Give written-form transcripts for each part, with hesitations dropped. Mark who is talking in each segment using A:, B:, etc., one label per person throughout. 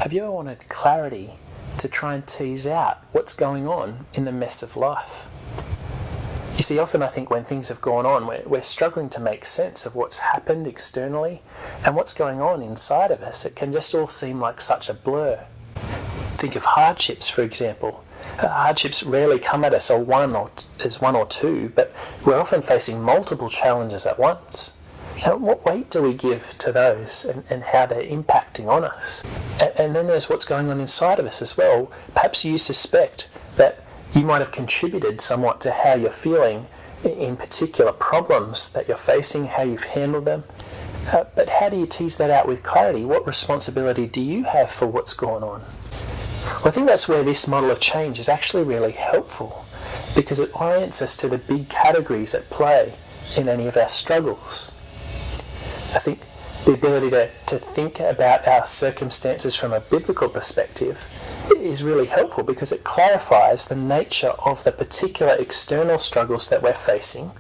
A: Have you ever wanted clarity to try and tease out what's going on in the mess of life? You see, often I think when things have gone on, we're struggling to make sense of what's happened externally and what's going on inside of us. It can just all seem like such a blur. Think of hardships, for example. Hardships rarely come at us as one or two, but we're often facing multiple challenges at once. Now, what weight do we give to those and how they're impacting on us? And then there's what's going on inside of us as well. Perhaps you suspect that you might have contributed somewhat to how you're feeling in particular problems that you're facing, how you've handled them. But how do you tease that out with clarity? What responsibility do you have for what's going on? Well, I think that's where this model of change is actually really helpful, because it orients us to the big categories at play in any of our struggles. I think the ability to think about our circumstances from a biblical perspective is really helpful, because it clarifies the nature of the particular external struggles that we're facing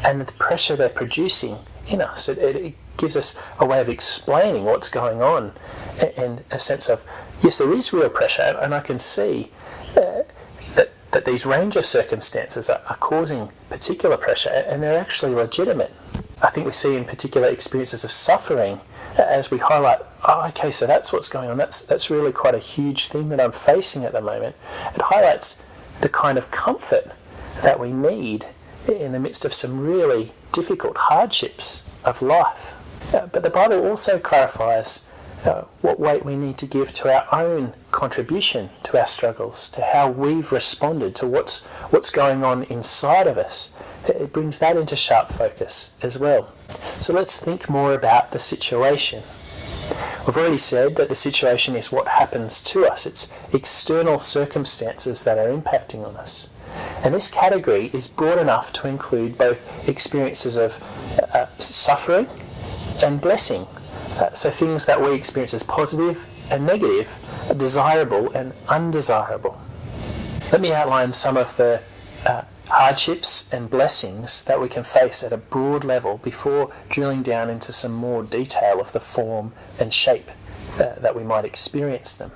A: and the pressure they're producing in us. It gives us a way of explaining what's going on and a sense of, yes, there is real pressure, and I can see that these range of circumstances are causing particular pressure, and they're actually legitimate. I think we see in particular experiences of suffering as we highlight, okay, so that's what's going on. That's really quite a huge thing that I'm facing at the moment. It highlights the kind of comfort that we need in the midst of some really difficult hardships of life. But the Bible also clarifies what weight we need to give to our own contribution to our struggles, to how we've responded to what's going on inside of us. It brings that into sharp focus as well. So let's think more about the situation. We've already said that the situation is what happens to us. It's external circumstances that are impacting on us. And this category is broad enough to include both experiences of suffering and blessing. So things that we experience as positive and negative, desirable and undesirable. Let me outline some of the hardships and blessings that we can face at a broad level before drilling down into some more detail of the form and shape that we might experience them.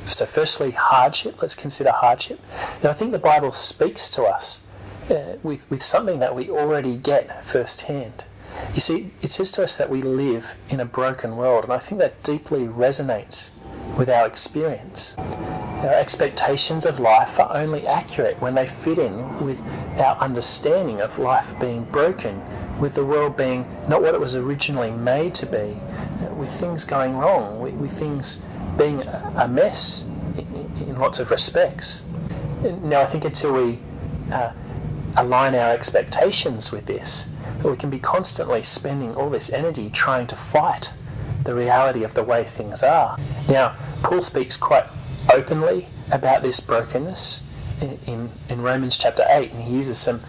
A: So firstly, hardship. Let's consider hardship. Now, I think the Bible speaks to us with something that we already get firsthand. You see, it says to us that we live in a broken world, and I think that deeply resonates with our experience. Our expectations of life are only accurate when they fit in with our understanding of life being broken, with the world being not what it was originally made to be, with things going wrong, with things being a mess in lots of respects. Now, I think until we align our expectations with this, we can be constantly spending all this energy trying to fight the reality of the way things are. Now, Paul speaks quite openly about this brokenness in Romans chapter 8, and he uses some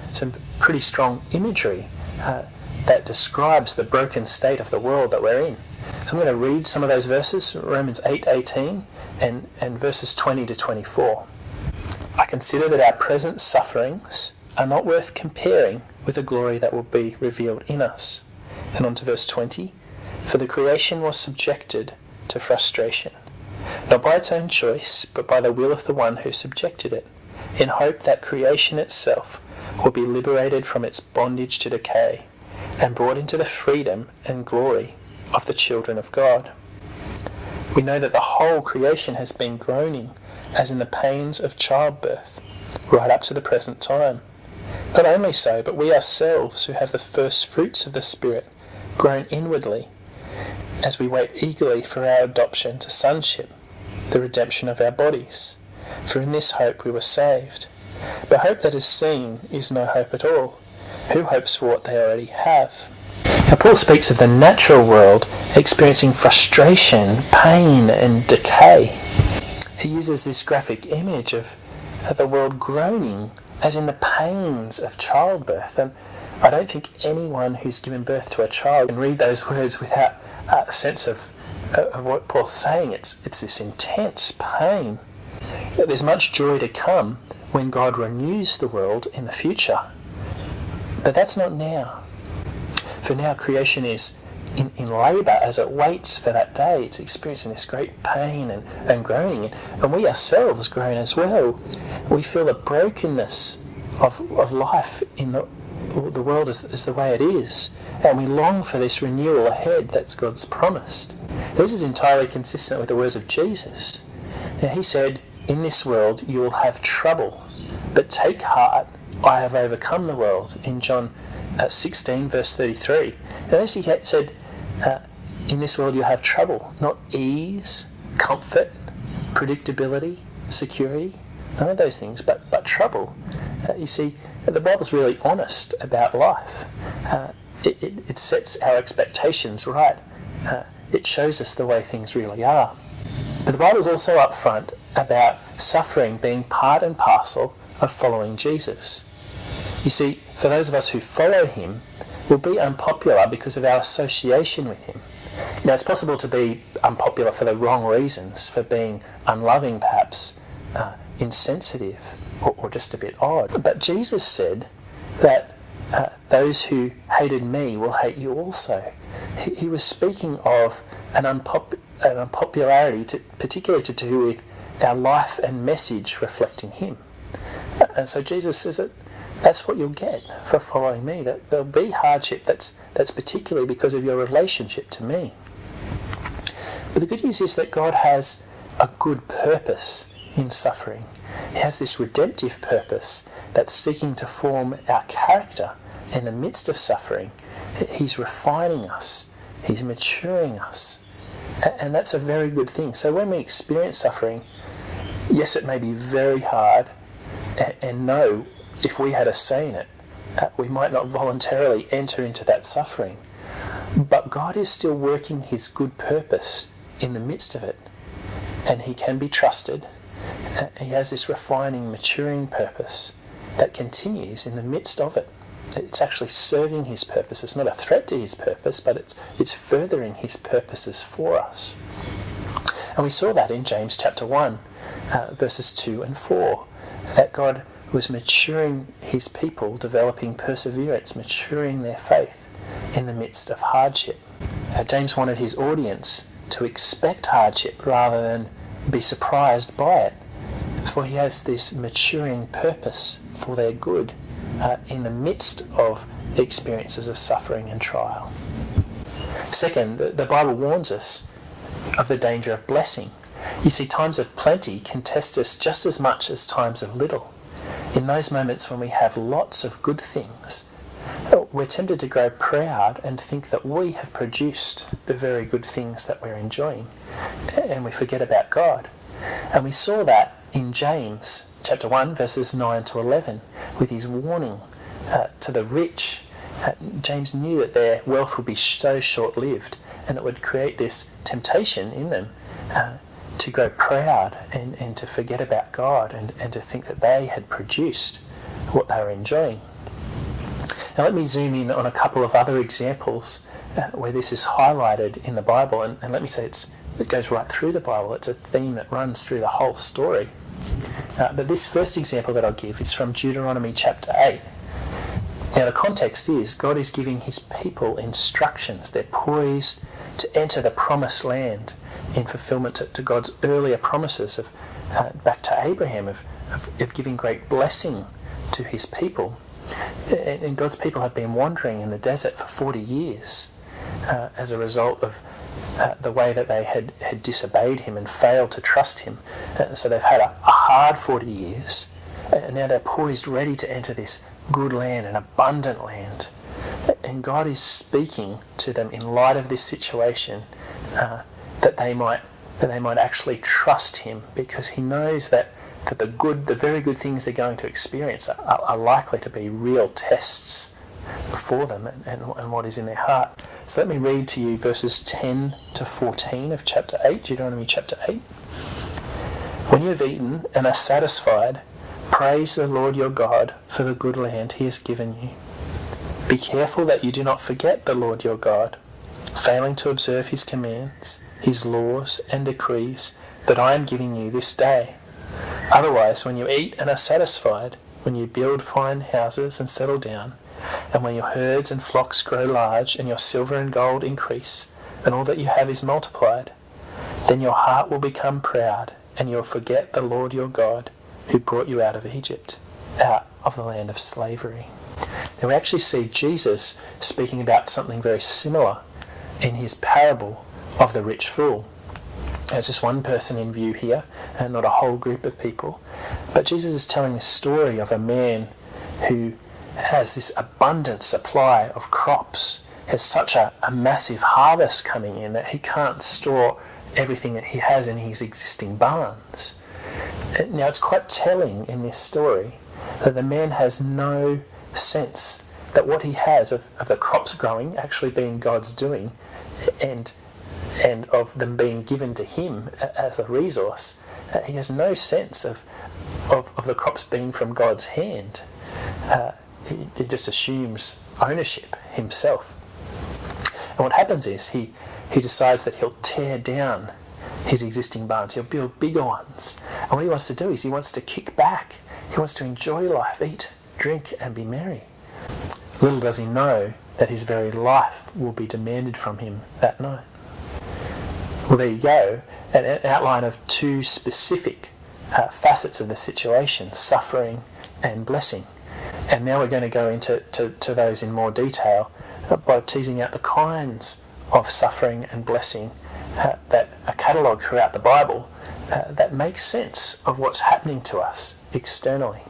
A: pretty strong imagery that describes the broken state of the world that we're in. So I'm going to read some of those verses, Romans 8:18 and verses 20 to 24. I consider that our present sufferings are not worth comparing with the glory that will be revealed in us. And on to verse 20. For the creation was subjected to frustration, not by its own choice, but by the will of the one who subjected it, in hope that creation itself will be liberated from its bondage to decay and brought into the freedom and glory of the children of God. We know that the whole creation has been groaning as in the pains of childbirth, right up to the present time. Not only so, but we ourselves who have the first fruits of the Spirit groan inwardly as we wait eagerly for our adoption to sonship, the redemption of our bodies. For in this hope we were saved. But hope that is seen is no hope at all. Who hopes for what they already have? Now, Paul speaks of the natural world experiencing frustration, pain and decay. He uses this graphic image of the world groaning as in the pains of childbirth. And I don't think anyone who's given birth to a child can read those words without a sense of what Paul's saying. It's this intense pain. There's much joy to come when God renews the world in the future. But that's not now. For now, creation is in labour as it waits for that day. It's experiencing this great pain and groaning. And we ourselves groan as well. We feel the brokenness of life in the world is the way it is. And we long for this renewal ahead that's God's promised. This is entirely consistent with the words of Jesus. Now, he said, "In this world you will have trouble, but take heart, I have overcome the world," in John 16 verse 33. Notice he said, in this world you have trouble, not ease, comfort, predictability, security, none of those things, but trouble. You see, the Bible's really honest about life. It sets our expectations right. It shows us the way things really are. But the Bible's also upfront about suffering being part and parcel of following Jesus. You see, for those of us who follow him, we'll be unpopular because of our association with him. Now, it's possible to be unpopular for the wrong reasons, for being unloving perhaps, insensitive, or just a bit odd. But Jesus said that those who hated me will hate you also. He was speaking of an unpopularity, particularly to do with our life and message reflecting him. And so Jesus says that that's what you'll get for following me, that there'll be hardship that's particularly because of your relationship to me. But the good news is that God has a good purpose in suffering. He has this redemptive purpose that's seeking to form our character in the midst of suffering. He's refining us. He's maturing us. And that's a very good thing. So when we experience suffering, yes, it may be very hard, and no, if we had a say in it, we might not voluntarily enter into that suffering. But God is still working his good purpose in the midst of it. And he can be trusted. He has this refining, maturing purpose that continues in the midst of it. It's actually serving his purpose. It's not a threat to his purpose, but it's furthering his purposes for us. And we saw that in James chapter 1, verses 2 and 4, that God was maturing his people, developing perseverance, maturing their faith in the midst of hardship. James wanted his audience to expect hardship rather than be surprised by it, for he has this maturing purpose for their good in the midst of experiences of suffering and trial. Second, the Bible warns us of the danger of blessing. You see, times of plenty can test us just as much as times of little. In those moments when we have lots of good things, we're tempted to grow proud and think that we have produced the very good things that we're enjoying, and we forget about God. And we saw that in James chapter 1 verses 9 to 11 with his warning to the rich. James knew that their wealth would be so short-lived, and it would create this temptation in them to grow proud and to forget about God and to think that they had produced what they were enjoying. Now let me zoom in on a couple of other examples where this is highlighted in the Bible, and let me say it goes right through the Bible. It's a theme that runs through the whole story. But this first example that I'll give is from Deuteronomy chapter 8. Now the context is God is giving his people instructions. They're poised to enter the promised land in fulfillment to God's earlier promises of back to Abraham of giving great blessing to his people. And God's people have been wandering in the desert for 40 years as a result of the way that they had disobeyed him and failed to trust him. So they've had a hard 40 years, and now they're poised, ready to enter this good land, an abundant land. And God is speaking to them in light of this situation that they might actually trust him, because he knows that the very good things they're going to experience are likely to be real tests for them and what is in their heart. So let me read to you verses 10 to 14 of chapter 8, Deuteronomy chapter 8. When you have eaten and are satisfied, praise the Lord your God for the good land he has given you. Be careful that you do not forget the Lord your God, failing to observe his commands, his laws and decrees that I am giving you this day. Otherwise, when you eat and are satisfied, when you build fine houses and settle down, And when your herds and flocks grow large, and your silver and gold increase, and all that you have is multiplied, then your heart will become proud, and you'll forget the Lord your God, who brought you out of Egypt, out of the land of slavery. Now we actually see Jesus speaking about something very similar in his parable of the rich fool. There's just one person in view here, and not a whole group of people. But Jesus is telling the story of a man who has this abundant supply of crops, has such a massive harvest coming in that he can't store everything that he has in his existing barns. Now it's quite telling in this story that the man has no sense that what he has of the crops growing actually being God's doing, and of them being given to him as a resource. He has no sense of the crops being from God's hand. He just assumes ownership himself. And what happens is he decides that he'll tear down his existing barns. He'll build bigger ones. And what he wants to do is he wants to kick back. He wants to enjoy life, eat, drink, and be merry. Little does he know that his very life will be demanded from him that night. Well, there you go, an outline of two specific facets of the situation, suffering and blessing. And now we're going to go into those in more detail by teasing out the kinds of suffering and blessing that are catalogued throughout the Bible that make sense of what's happening to us externally.